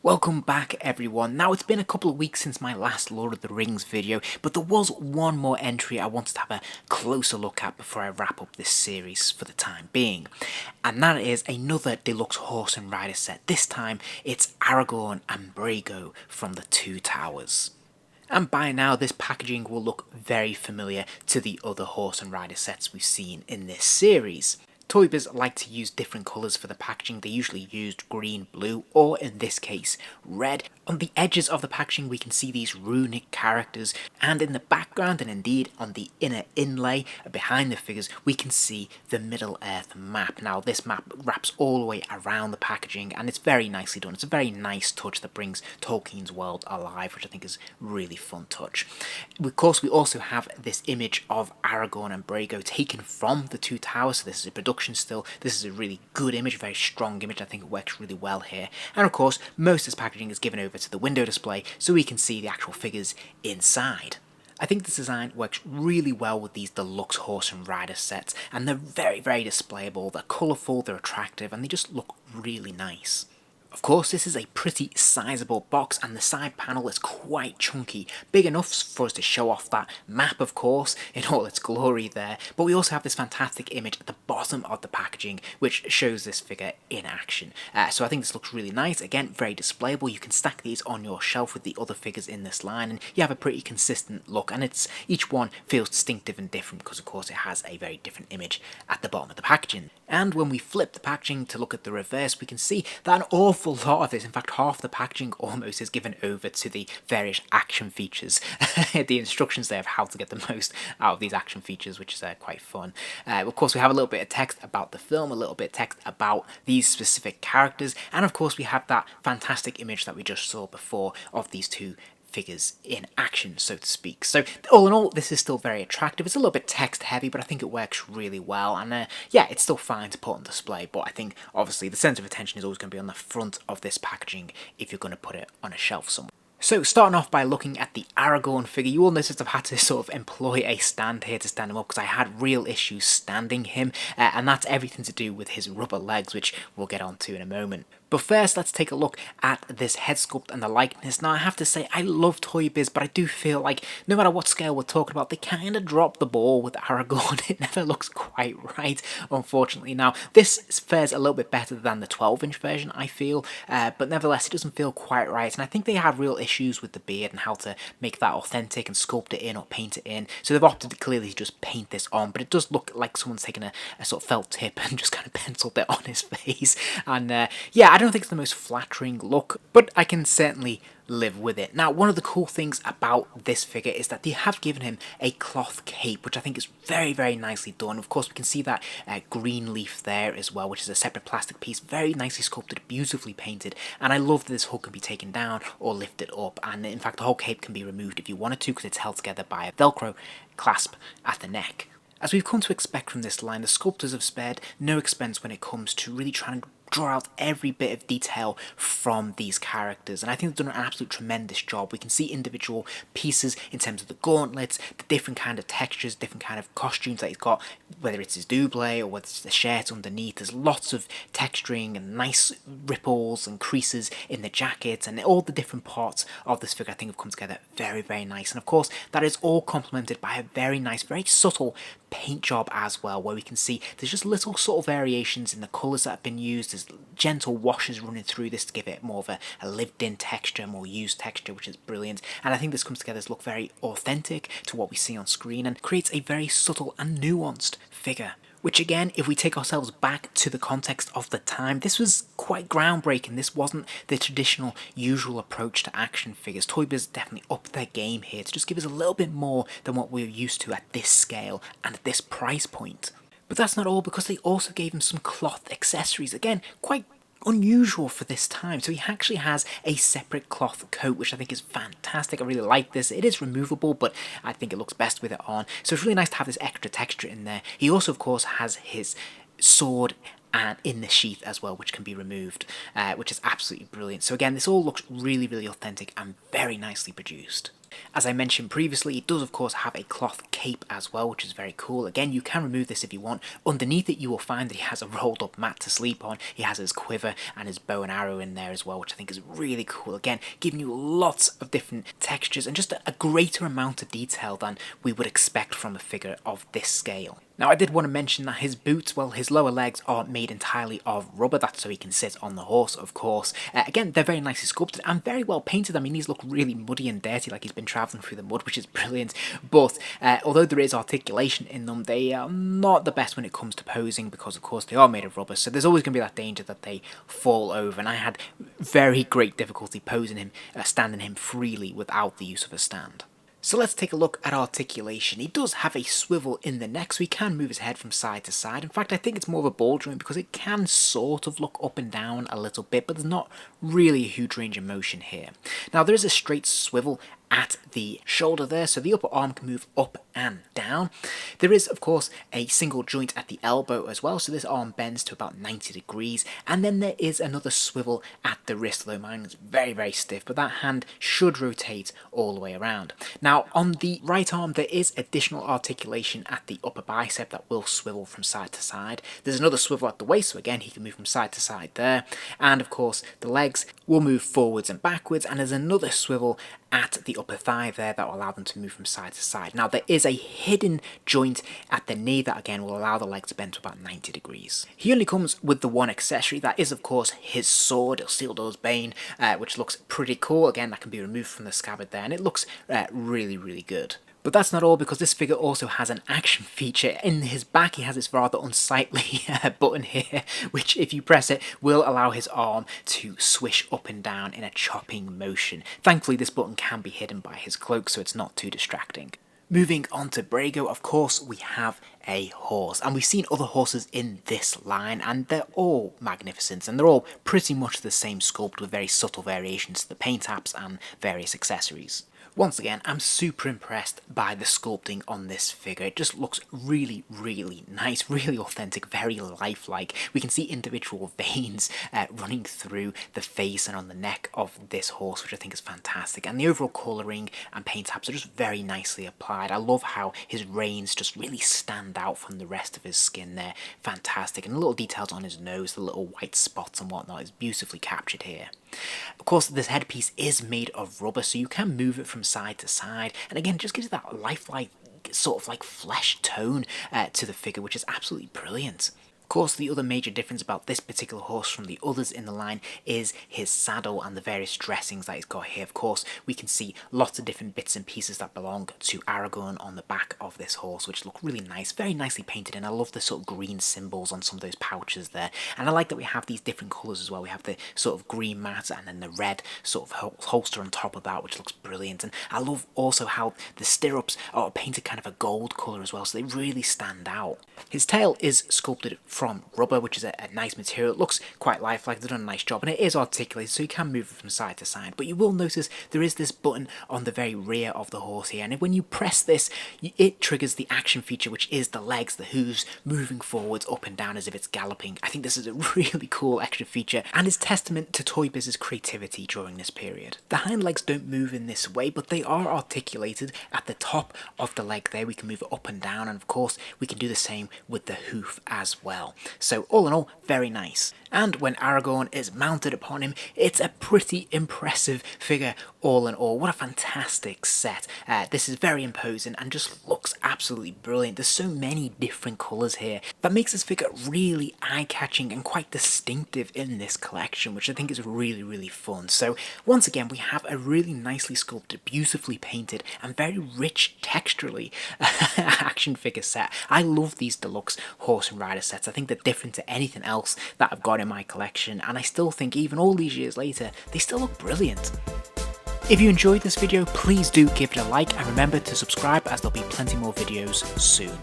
Welcome back everyone. Now it's been a couple of weeks since my last Lord of the Rings video, but there was one more entry I wanted to have a closer look at before I wrap up this series for the time being. And that is another Deluxe Horse and Rider set. This time it's Aragorn and Brego from the Two Towers. And by now this packaging will look very familiar to the other Horse and Rider sets we've seen in this series. ToyBiz like to use different colours for the packaging. They usually used green, blue, or in this case, red. On the edges of the packaging we can see these runic characters, and in the background and indeed on the inner inlay behind the figures we can see the Middle-earth map. Now this map wraps all the way around the packaging and it's very nicely done. It's a very nice touch that brings Tolkien's world alive, which I think is a really fun touch. Of course we also have this image of Aragorn and Brego taken from the Two Towers, so this is a production still. This is a really good image, a very strong image. I think it works really well here. And of course most of this packaging is given over to the window display so we can see the actual figures inside. I think this design works really well with these Deluxe Horse and Rider sets, and they're very displayable, they're colourful, they're attractive, and they just look really nice. Of course this is a pretty sizable box and the side panel is quite chunky, big enough for us to show off that map of course in all its glory there, but we also have this fantastic image at the bottom of the packaging which shows this figure in action. So I think this looks really nice, again very displayable. You can stack these on your shelf with the other figures in this line and you have a pretty consistent look, and each one feels distinctive and different because of course it has a very different image at the bottom of the packaging. And when we flip the packaging to look at the reverse we can see that an awful lot of this, in fact half the packaging almost, is given over to the various action features. The instructions there of how to get the most out of these action features, which is quite fun. Of course we have a little bit of text about the film, a little bit of text about these specific characters, and of course we have that fantastic image that we just saw before of these two figures in action, so to speak. So all in all this is still very attractive. It's a little bit text heavy but I think it works really well, and yeah, it's still fine to put on display, but I think obviously the centre of attention is always going to be on the front of this packaging if you're going to put it on a shelf somewhere. So starting off by looking at the Aragorn figure, you will notice I've had to sort of employ a stand here to stand him up because I had real issues standing him, and that's everything to do with his rubber legs, which we'll get onto in a moment. But first, let's take a look at this head sculpt and the likeness. Now, I have to say, I love ToyBiz, but I do feel like no matter what scale we're talking about, they kind of drop the ball with Aragorn. It never looks quite right, unfortunately. Now, this fares a little bit better than the 12-inch version, I feel, but nevertheless, it doesn't feel quite right. And I think they have real issues with the beard and how to make that authentic and sculpt it in or paint it in. So they've opted to clearly just paint this on, but it does look like someone's taken a sort of felt tip and just kind of penciled it on his face. And yeah, I don't think it's the most flattering look, but I can certainly live with it. Now, one of the cool things about this figure is that they have given him a cloth cape, which I think is very nicely done. Of course, we can see that green leaf there as well, which is a separate plastic piece, very nicely sculpted, beautifully painted, and I love that this hood can be taken down or lifted up, and in fact the whole cape can be removed if you wanted to because it's held together by a Velcro clasp at the neck. As we've come to expect from this line, the sculptors have spared no expense when it comes to really trying to draw out every bit of detail from these characters, and I think they've done an absolute tremendous job. We can see individual pieces in terms of the gauntlets, the different kind of textures, different kind of costumes that he's got, whether it's his double or whether it's the shirt underneath. There's lots of texturing and nice ripples and creases in the jacket, and all the different parts of this figure I think have come together very nice. And of course that is all complemented by a very nice, very subtle paint job as well, where we can see there's just little subtle variations in the colours that have been used. There's gentle washes running through this to give it more of a lived in texture, more used texture, which is brilliant, and I think this comes together to look very authentic to what we see on screen and creates a very subtle and nuanced figure. Which again, if we take ourselves back to the context of the time, this was quite groundbreaking. This wasn't the traditional usual approach to action figures. ToyBiz definitely upped their game here to just give us a little bit more than what we're used to at this scale and at this price point. But that's not all, because they also gave him some cloth accessories, again quite unusual for this time. So he actually has a separate cloth coat, which I think is fantastic. I really like this. It is removable, but I think it looks best with it on. So it's really nice to have this extra texture in there. He also of course has his sword and in the sheath as well, which can be removed, which is absolutely brilliant. So again, this all looks really authentic and very nicely produced. As I mentioned previously, it does of course have a cloth cape as well, which is very cool. Again, you can remove this if you want. Underneath it you will find that he has a rolled up mat to sleep on. He has his quiver and his bow and arrow in there as well, which I think is really cool. Again, giving you lots of different textures and just a greater amount of detail than we would expect from a figure of this scale. Now I did want to mention that his boots, well, his lower legs are made entirely of rubber. That's so he can sit on the horse, of course. Again, they're very nicely sculpted and very well painted. I mean, these look really muddy and dirty, like he's been travelling through the mud, which is brilliant. But although there is articulation in them, they are not the best when it comes to posing, because of course they are made of rubber. So there's always going to be that danger that they fall over. And I had very great difficulty posing him, standing him freely without the use of a stand. So let's take a look at articulation. He does have a swivel in the neck, so he can move his head from side to side. In fact, I think it's more of a ball joint because it can sort of look up and down a little bit, but there's not really a huge range of motion here. Now, there is a straight swivel at the shoulder there, so the upper arm can move up and down. There is, of course, a single joint at the elbow as well, so this arm bends to about 90 degrees, and then there is another swivel at the wrist, though mine is very, very stiff, but that hand should rotate all the way around. Now, on the right arm, there is additional articulation at the upper bicep that will swivel from side to side. There's another swivel at the waist, so again, he can move from side to side there, and of course, the legs will move forwards and backwards, and there's another swivel at the upper thigh there that will allow them to move from side to side. Now there is a hidden joint at the knee that again will allow the leg to bend to about 90 degrees. He only comes with the one accessory, that is of course his sword, Isildur's Bane, which looks pretty cool. Again, that can be removed from the scabbard there and it looks really, really good. But that's not all, because this figure also has an action feature. In his back he has this rather unsightly button here, which if you press it will allow his arm to swish up and down in a chopping motion. Thankfully this button can be hidden by his cloak, so it's not too distracting. Moving on to Brego, of course we have a horse, and we've seen other horses in this line and they're all magnificent and they're all pretty much the same sculpt with very subtle variations to the paint apps and various accessories. Once again, I'm super impressed by the sculpting on this figure. It just looks really, really nice, really authentic, very lifelike. We can see individual veins running through the face and on the neck of this horse, which I think is fantastic. And the overall colouring and paint apps are just very nicely applied. I love how his reins just really stand out from the rest of his skin there. Fantastic. And the little details on his nose, the little white spots and whatnot, is beautifully captured here. Of course, this headpiece is made of rubber, so you can move it from side to side, and again, it just gives you that lifelike sort of like flesh tone to the figure, which is absolutely brilliant. Of course, the other major difference about this particular horse from the others in the line is his saddle and the various dressings that he's got here. Of course, we can see lots of different bits and pieces that belong to Aragorn on the back of this horse, which look really nice, very nicely painted, and I love the sort of green symbols on some of those pouches there. And I like that we have these different colours as well. We have the sort of green mat and then the red sort of holster on top of that, which looks brilliant. And I love also how the stirrups are painted kind of a gold colour as well, so they really stand out. His tail is sculpted from rubber, which is a nice material. It looks quite lifelike, they've done a nice job, and it is articulated, so you can move it from side to side. But you will notice there is this button on the very rear of the horse here, and when you press this, it triggers the action feature, which is the legs, the hooves, moving forwards, up and down as if it's galloping. I think this is a really cool extra feature, and is testament to ToyBiz's creativity during this period. The hind legs don't move in this way, but they are articulated at the top of the leg there. We can move it up and down, and of course we can do the same with the hoof as well. So all in all, very nice. And when Aragorn is mounted upon him, it's a pretty impressive figure all in all. What a fantastic set. This is very imposing and just looks absolutely brilliant. There's so many different colours here that makes this figure really eye-catching and quite distinctive in this collection, which I think is really, really fun. So once again, we have a really nicely sculpted, beautifully painted and very rich texturally action figure set. I love these deluxe horse and rider sets. I think they're different to anything else that I've got in my collection, and I still think even all these years later they still look brilliant. If you enjoyed this video, please do give it a like and remember to subscribe, as there'll be plenty more videos soon.